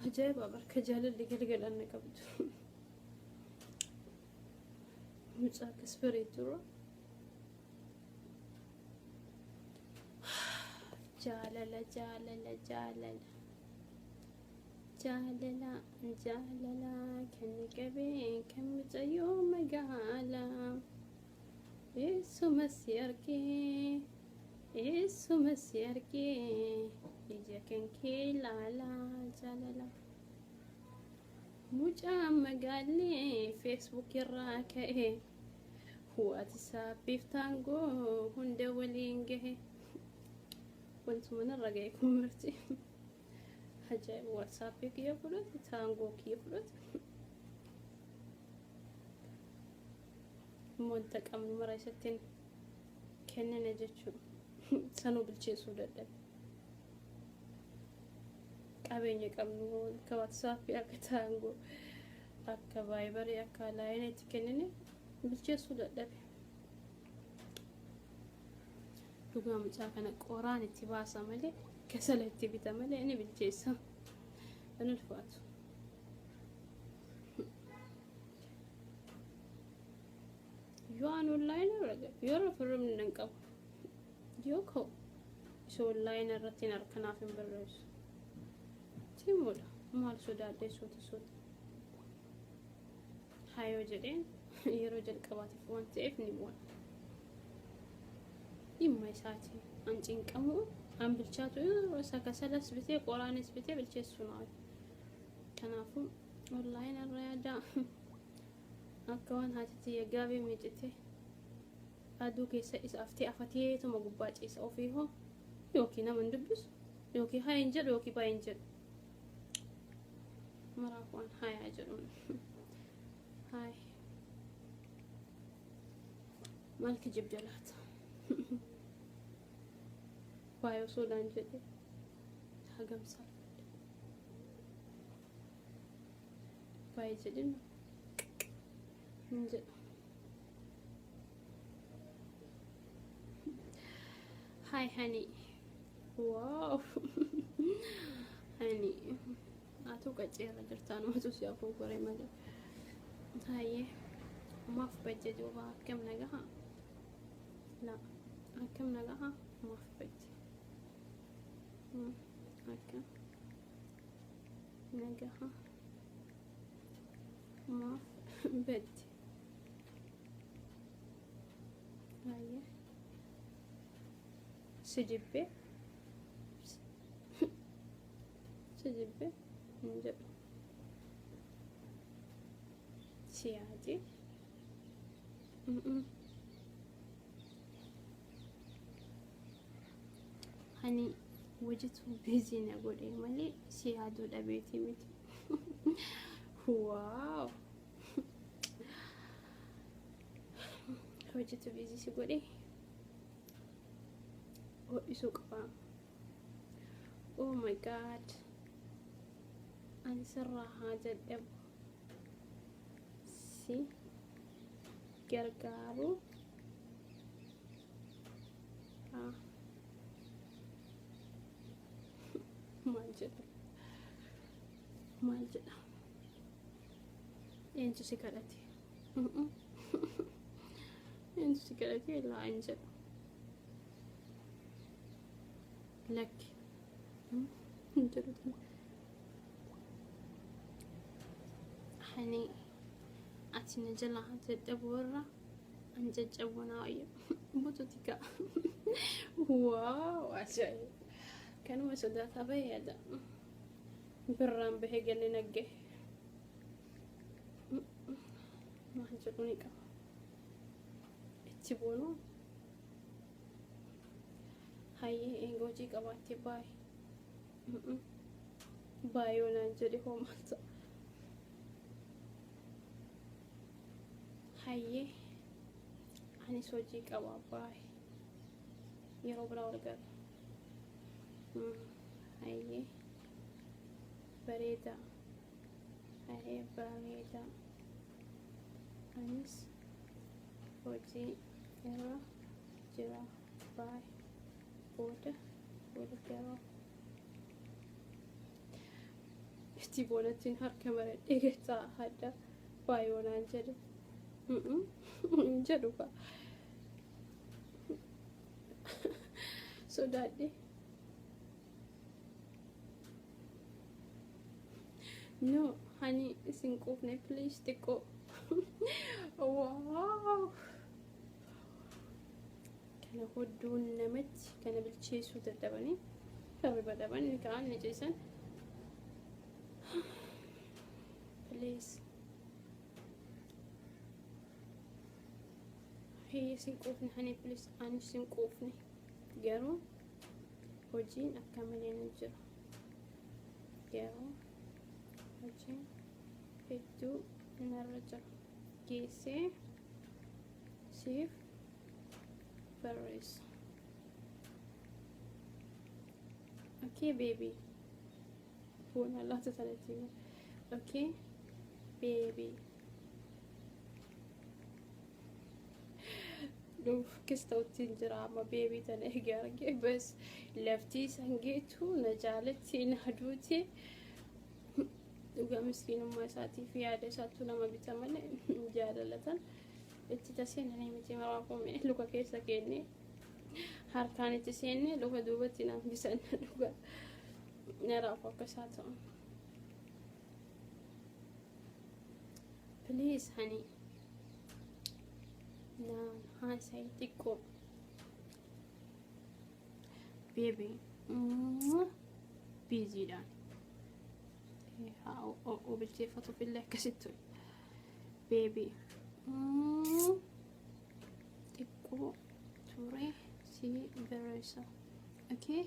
ajaa'iba barka jaalalli galgalaan na qabdu. Mucaa akkas bareedduu jaalala jaalala jaalala jaalala jaalala kan qabee kan mucayyoo magaalaa eessuma si argee eessuma si argee ija kan kee ilaalaa jaalala mucaa magaallee feesbuuk irraa ka'e waatisaappiif taangoo hunda waliin gahe wantuma narra ga'e kun marti ajaa'iba watsaappii kiyya fudhate taangoo kiyya fudhate wanta qabnu mara isattiin kennina jechuudha sanuu bilcheessuu dadhabe qabeenya qabnu akka watsaappii akka taangoo akka vaayibarii akka laayinii itti kennine bilcheessuu dadhabe dhugaa mucaa kana qoraan itti baasa malee kasala itti bita malee inni bilcheessa hin ulfaatu yoo an online irra yoo referum nan qabu yoo ka'u isa online irratti harkanaaf hin barreessu timuudha maal sodaadhee soota hayoo jedheen yeroo jalqabaatiif waan ta'eef ni bu'an dhimma isaati an cinqamu an bilchaatu isa kasalas bitee qoraanis bitee bilcheessu naayi kanaafuu online irra yaadaa akka waan haatitti yaggaabee miicite aduu keessa isa aftee afateetuma gubbaa ciisa ofii hoo yookiin nama hin dubbisu yookiin haa hin jedhu yookiin baa hin jedhu maraaf waan hayaa jedhuun haay maal kijib jalaata baay'oo soodaan jedhe hagamsaa baay'ee jedhin hin jedhu hi honey wow honey atu qaceera jirtaan matu si afuu gore malee haye maaf bajje duuba akkam nagaha la akkam nagaha maaf bajje akkam nagaha maaf bajje haye sijibbe njedhu siyaati hani wajitu busy na godhe malee siyaaduu dhabeeti miti wow wajitu busy si godhe ho'isuu qaba oh my god ani sirraa haa jedhamu si gargaaru maal jedha eenyu si kadhate eenyu si kadhate laa hin jedhu lakki hin jedhu hani ati na jala jedhabu warra an jajjabunaa wayya bututika wow ajaa'iba kanuma sodaataa baheedha birraan bahee galee nagge maal jedhu ni qaba itti boonuu hayyee eegojii qabaattee baay'oo naan jedhe hoomata hayyee anis hojii qabaa baay'ee yeroo biraa wal gala hayyee bareeda hayyee bareeda anis hojii irra jira baay'ee booda yeroo itti boonattiin harka maradhee keessaa hadda baay'oonaan jedhe jedhu ka sodaadhe. No, honey, isin quufne please xiqqoo. Wow. Kana hodduun namatti kana bilcheessuu dadhabanii hirriba dhaban ni ka'an ni ciisan. Please. Hey, isin quufne honey please. Ani isin quufne garuu hojiin akka malee ni jira. Garuu hojiin hedduu narra jira. Geessee siif barreessa. Okay baby. Buona laata sanatti. Okay baby. Duuf kistautiin jira amma beebii tana egaa argee bas laftii sangeetu na jaalatti na aduuti. Dhugaa miskiinummaa isaatiif yaada isaatu nama bita malee jaalalatan itti taseenanii miti maraafame luka keessa keenne harkaan itti seenne luka duubatti naan bisan dhugaa naraafu akka isaa ta'u. Please honey. Naan haasa'e xiqqoo. Baby. Biiziidhaan. Haa bilcheeffatuuf illee akkasitti. Baby. Xiqqoo ture si barreessa. Okay?